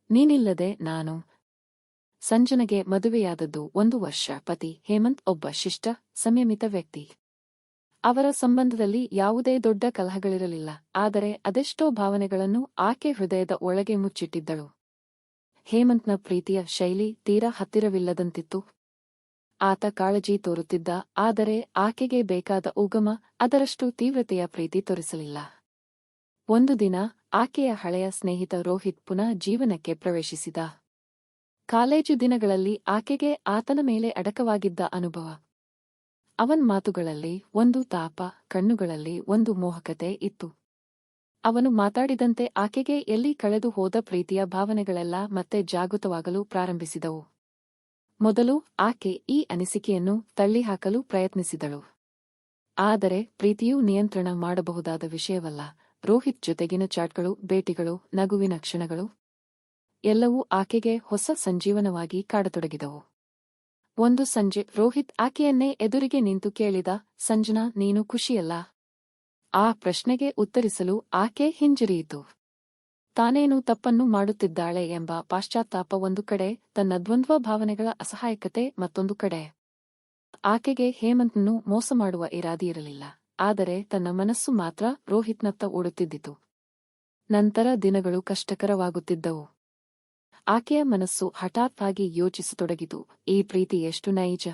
ನೀನಿಲ್ಲದೆ ನಾನು. ಸಂಜನಗೆ ಮದುವೆಯಾದದ್ದು 1 ವರ್ಷ. ಪತಿ ಹೇಮಂತ್ ಒಬ್ಬ ಶಿಷ್ಟ, ಸಂಯಮಿತ ವ್ಯಕ್ತಿ. ಅವರ ಸಂಬಂಧದಲ್ಲಿ ಯಾವುದೇ ದೊಡ್ಡ ಕಲಹಗಳಿರಲಿಲ್ಲ. ಆದರೆ ಅದೆಷ್ಟೋ ಭಾವನೆಗಳನ್ನು ಆಕೆ ಹೃದಯದ ಒಳಗೆ ಮುಚ್ಚಿಟ್ಟಿದ್ದಳು. ಹೇಮಂತ್ನ ಪ್ರೀತಿಯ ಶೈಲಿ ತೀರಾ ಹತ್ತಿರವಿಲ್ಲದಂತಿತ್ತು. ಆತ ಕಾಳಜಿ ತೋರುತ್ತಿದ್ದ, ಆದರೆ ಆಕೆಗೆ ಬೇಕಾದ ಉಗಮ ಅದರಷ್ಟು ತೀವ್ರತೆಯ ಪ್ರೀತಿ ತೋರಿಸಲಿಲ್ಲ. ಒಂದು ದಿನ ಆಕೆಯ ಹಳೆಯ ಸ್ನೇಹಿತ ರೋಹಿತ್ ಪುನಃ ಜೀವನಕ್ಕೆ ಪ್ರವೇಶಿಸಿದ. ಕಾಲೇಜು ದಿನಗಳಲ್ಲಿ ಆಕೆಗೆ ಆತನ ಮೇಲೆ ಅಡಕವಾಗಿದ್ದ ಅನುಭವ. ಅವನ ಮಾತುಗಳಲ್ಲಿ ಒಂದು ತಾಪ, ಕಣ್ಣುಗಳಲ್ಲಿ ಒಂದು ಮೋಹಕತೆ ಇತ್ತು. ಅವನು ಮಾತಾಡಿದಂತೆ ಆಕೆಗೆ ಎಲ್ಲಿ ಕಳೆದು ಹೋದ ಪ್ರೀತಿಯ ಭಾವನೆಗಳೆಲ್ಲ ಮತ್ತೆ ಜಾಗೃತವಾಗಲು ಪ್ರಾರಂಭಿಸಿದವು. ಮೊದಲು ಆಕೆ ಈ ಅನಿಸಿಕೆಯನ್ನು ತಳ್ಳಿಹಾಕಲು ಪ್ರಯತ್ನಿಸಿದಳು. ಆದರೆ ಪ್ರೀತಿಯು ನಿಯಂತ್ರಣ ಮಾಡಬಹುದಾದ ವಿಷಯವಲ್ಲ. ರೋಹಿತ್ ಜೊತೆಗಿನ ಚಾಟ್ಗಳು, ಭೇಟಿಗಳು, ನಗುವಿನ ಕ್ಷಣಗಳು ಎಲ್ಲವೂ ಆಕೆಗೆ ಹೊಸ ಸಂಜೀವನವಾಗಿ ಕಾಡತೊಡಗಿದವು. ಒಂದು ಸಂಜೆ ರೋಹಿತ್ ಆಕೆಯನ್ನೇ ಎದುರಿಗೆ ನಿಂತು ಕೇಳಿದ, ಸಂಜನಾ, ನೀನು ಖುಷಿಯಲ್ಲ? ಆ ಪ್ರಶ್ನೆಗೆ ಉತ್ತರಿಸಲು ಆಕೆ ಹಿಂಜರಿಯಿತು. ತಾನೇನು ತಪ್ಪನ್ನು ಮಾಡುತ್ತಿದ್ದಾಳೆ ಎಂಬ ಪಾಶ್ಚಾತ್ತಾಪ ಒಂದು ಕಡೆ, ತನ್ನ ದ್ವಂದ್ವ ಭಾವನೆಗಳ ಅಸಹಾಯಕತೆ ಮತ್ತೊಂದು ಕಡೆ. ಆಕೆಗೆ ಹೇಮಂತ್ನನ್ನು ಮೋಸ ಮಾಡುವ ಇರಾದಿಯಿರಲಿಲ್ಲ. ಆದರೆ ತನ್ನ ಮನಸ್ಸು ಮಾತ್ರ ರೋಹಿತ್ನತ್ತ ಓಡುತ್ತಿದ್ದಿತು. ನಂತರ ದಿನಗಳು ಕಷ್ಟಕರವಾಗುತ್ತಿದ್ದವು. ಆಕೆಯ ಮನಸ್ಸು ಹಠಾತ್ತಾಗಿ ಯೋಚಿಸತೊಡಗಿತು, ಈ ಪ್ರೀತಿ ಎಷ್ಟು ನೈಜ?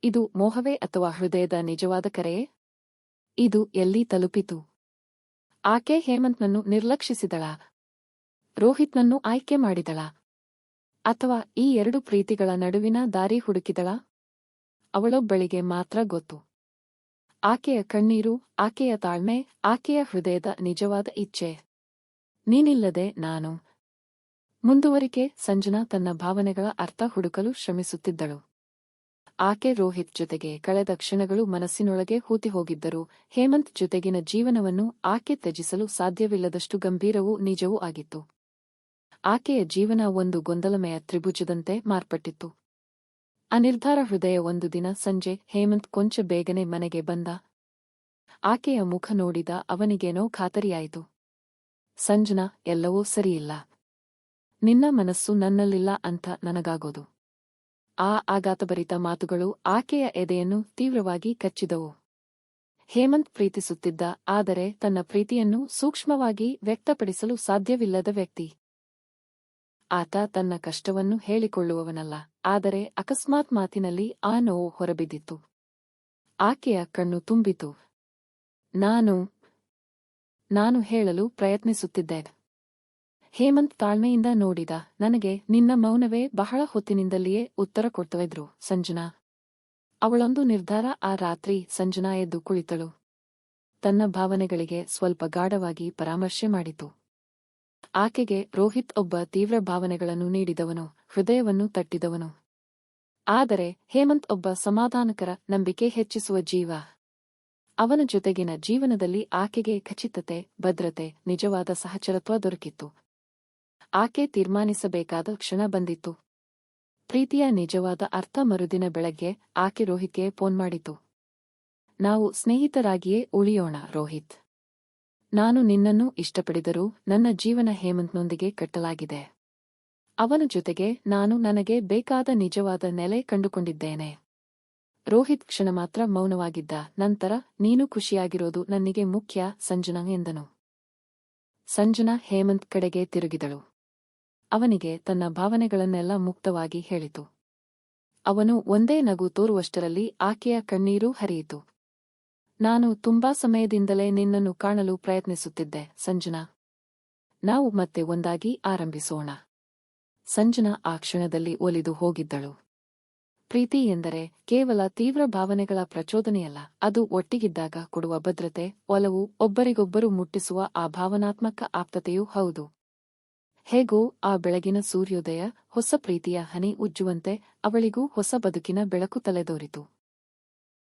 ಇದು ಮೋಹವೇ ಅಥವಾ ಹೃದಯದ ನಿಜವಾದ ಕರೆಯೇ? ಇದು ಎಲ್ಲಿ ತಲುಪಿತು? ಆಕೆ ಹೇಮಂತ್ನನ್ನು ನಿರ್ಲಕ್ಷಿಸಿದಳಾ? ರೋಹಿತ್ನನ್ನು ಆಯ್ಕೆ ಮಾಡಿದಳಾ? ಅಥವಾ ಈ ಎರಡು ಪ್ರೀತಿಗಳ ನಡುವಿನ ದಾರಿ ಹುಡುಕಿದಳಾ? ಅವಳೊಬ್ಬಳಿಗೆ ಮಾತ್ರ ಗೊತ್ತು. ಆಕೆಯ ಕಣ್ಣೀರು, ಆಕೆಯ ತಾಳ್ಮೆ, ಆಕೆಯ ಹೃದಯದ ನಿಜವಾದ ಇಚ್ಛೆ. ನೀನಿಲ್ಲದೆ ನಾನು. ಮುಂದುವರಿಕೆ. ಸಂಜನಾ ತನ್ನ ಭಾವನೆಗಳ ಅರ್ಥ ಹುಡುಕಲು ಶ್ರಮಿಸುತ್ತಿದ್ದಳು. ಆಕೆ ರೋಹಿತ್ ಜೊತೆಗೆ ಕಳೆದ ಕ್ಷಣಗಳು ಮನಸ್ಸಿನೊಳಗೆ ಹೂತಿಹೋಗಿದ್ದರೂ ಹೇಮಂತ್ ಜೊತೆಗಿನ ಜೀವನವನ್ನು ಆಕೆ ತ್ಯಜಿಸಲು ಸಾಧ್ಯವಿಲ್ಲದಷ್ಟು ಗಂಭೀರವೂ ನಿಜವೂ ಆಗಿತ್ತು. ಆಕೆಯ ಜೀವನ ಒಂದು ಗೊಂದಲಮಯ ತ್ರಿಭುಜದಂತೆ ಮಾರ್ಪಟ್ಟಿತ್ತು. ಅನಿರ್ಧಾರ ಹೃದಯ. ಒಂದು ದಿನ ಸಂಜೆ ಹೇಮಂತ್ ಕೊಂಚ ಬೇಗನೆ ಮನೆಗೆ ಬಂದ. ಆಕೆಯ ಮುಖ ನೋಡಿದ ಅವನಿಗೇನೋ ಖಾತರಿಯಾಯಿತು. ಸಂಜನಾ, ಎಲ್ಲವೂ ಸರಿಯಿಲ್ಲ. ನಿನ್ನ ಮನಸ್ಸು ನನ್ನಲ್ಲಿಲ್ಲ ಅಂತ ನನಗಾಗೋದು. ಆ ಆಘಾತಭರಿತ ಮಾತುಗಳು ಆಕೆಯ ಎದೆಯನ್ನು ತೀವ್ರವಾಗಿ ಕಚ್ಚಿದವು. ಹೇಮಂತ್ ಪ್ರೀತಿಸುತ್ತಿದ್ದ, ಆದರೆ ತನ್ನ ಪ್ರೀತಿಯನ್ನು ಸೂಕ್ಷ್ಮವಾಗಿ ವ್ಯಕ್ತಪಡಿಸಲು ಸಾಧ್ಯವಿಲ್ಲದ ವ್ಯಕ್ತಿ. ಆತ ತನ್ನ ಕಷ್ಟವನ್ನು ಹೇಳಿಕೊಳ್ಳುವವನಲ್ಲ, ಆದರೆ ಅಕಸ್ಮಾತ್ ಮಾತಿನಲ್ಲಿ ಆ ನೋವು ಹೊರಬಿದ್ದಿತು. ಆಕೆಯ ಕಣ್ಣು ತುಂಬಿತು. ನಾನು ಹೇಳಲು ಪ್ರಯತ್ನಿಸುತ್ತಿದ್ದೆ. ಹೇಮಂತ್ ತಾಳ್ಮೆಯಿಂದ ನೋಡಿದ. ನನಗೆ ನಿನ್ನ ಮೌನವೇ ಬಹಳ ಹೊತ್ತಿನಿಂದಲಿಯೇ ಉತ್ತರ ಕೊಡ್ತವಿದ್ರು ಸಂಜನಾ. ಅವಳೊಂದು ನಿರ್ಧಾರ. ಆ ರಾತ್ರಿ ಸಂಜನಾ ಎದ್ದು ಕುಳಿತಳು. ತನ್ನ ಭಾವನೆಗಳಿಗೆ ಸ್ವಲ್ಪ ಗಾಢವಾಗಿ ಪರಾಮರ್ಶೆ ಮಾಡಿತು. ಆಕೆಗೆ ರೋಹಿತ್ ಒಬ್ಬ ತೀವ್ರ ಭಾವನೆಗಳನ್ನು ನೀಡಿದವನು, ಹೃದಯವನ್ನು ತಟ್ಟಿದವನು. ಆದರೆ ಹೇಮಂತ್ ಒಬ್ಬ ಸಮಾಧಾನಕರ, ನಂಬಿಕೆ ಹೆಚ್ಚಿಸುವ ಜೀವ. ಅವನ ಜೊತೆಗಿನ ಜೀವನದಲ್ಲಿ ಆಕೆಗೆ ಖಚಿತತೆ, ಭದ್ರತೆ, ನಿಜವಾದ ಸಹಚರತ್ವ ದೊರಕಿತ್ತು. ಆಕೆ ತೀರ್ಮಾನಿಸಬೇಕಾದ ಕ್ಷಣ ಬಂದಿತ್ತು. ಪ್ರೀತಿಯ ನಿಜವಾದ ಅರ್ಥ. ಮರುದಿನ ಬೆಳಗ್ಗೆ ಆಕೆ ರೋಹಿತ್ಗೆ ಫೋನ್ ಮಾಡಿತು. ನಾವು ಸ್ನೇಹಿತರಾಗಿಯೇ ಉಳಿಯೋಣ ರೋಹಿತ್. ನಾನು ನಿನ್ನನ್ನು ಇಷ್ಟಪಡಿದರೂ ನನ್ನ ಜೀವನ ಹೇಮಂತ್ನೊಂದಿಗೆ ಕಟ್ಟಲಾಗಿದೆ. ಅವನ ಜೊತೆಗೆ ನಾನು ನನಗೆ ಬೇಕಾದ ನಿಜವಾದ ನೆಲೆ ಕಂಡುಕೊಂಡಿದ್ದೇನೆ. ರೋಹಿತ್ ಕ್ಷಣ ಮಾತ್ರ ಮೌನವಾಗಿದ್ದ. ನಂತರ, ನೀನು ಖುಷಿಯಾಗಿರೋದು ನನಗೆ ಮುಖ್ಯ ಸಂಜನಾ ಎಂದನು. ಸಂಜನಾ ಹೇಮಂತ್ ಕಡೆಗೆ ತಿರುಗಿದಳು. ಅವನಿಗೆ ತನ್ನ ಭಾವನೆಗಳನ್ನೆಲ್ಲ ಮುಕ್ತವಾಗಿ ಹೇಳಿತು. ಅವನು ಒಂದೇ ನಗು ತೋರುವಷ್ಟರಲ್ಲಿ ಆಕೆಯ ಕಣ್ಣೀರು ಹರಿಯಿತು. ನಾನು ತುಂಬಾ ಸಮಯದಿಂದಲೇ ನಿನ್ನನ್ನು ಕಾಣಲು ಪ್ರಯತ್ನಿಸುತ್ತಿದ್ದೆ ಸಂಜನಾ. ನಾವು ಮತ್ತೆ ಒಂದಾಗಿ ಆರಂಭಿಸೋಣ. ಸಂಜನಾ ಆ ಕ್ಷಣದಲ್ಲಿ ಒಲಿದು ಹೋಗಿದ್ದಳು. ಪ್ರೀತಿ ಎಂದರೆ ಕೇವಲ ತೀವ್ರ ಭಾವನೆಗಳ ಪ್ರಚೋದನೆಯಲ್ಲ, ಅದು ಒಟ್ಟಿಗಿದ್ದಾಗ ಕೊಡುವ ಭದ್ರತೆ, ಒಲವು, ಒಬ್ಬರಿಗೊಬ್ಬರು ಮುಟ್ಟಿಸುವ ಆ ಭಾವನಾತ್ಮಕ ಆಪ್ತತೆಯೂ ಹೌದು. ಹೇಗೋ ಆ ಬೆಳಗಿನ ಸೂರ್ಯೋದಯ ಹೊಸ ಪ್ರೀತಿಯ ಹನಿ ಉಜ್ಜುವಂತೆ ಅವಳಿಗೂ ಹೊಸ ಬದುಕಿನ ಬೆಳಕು ತಲೆದೋರಿತು.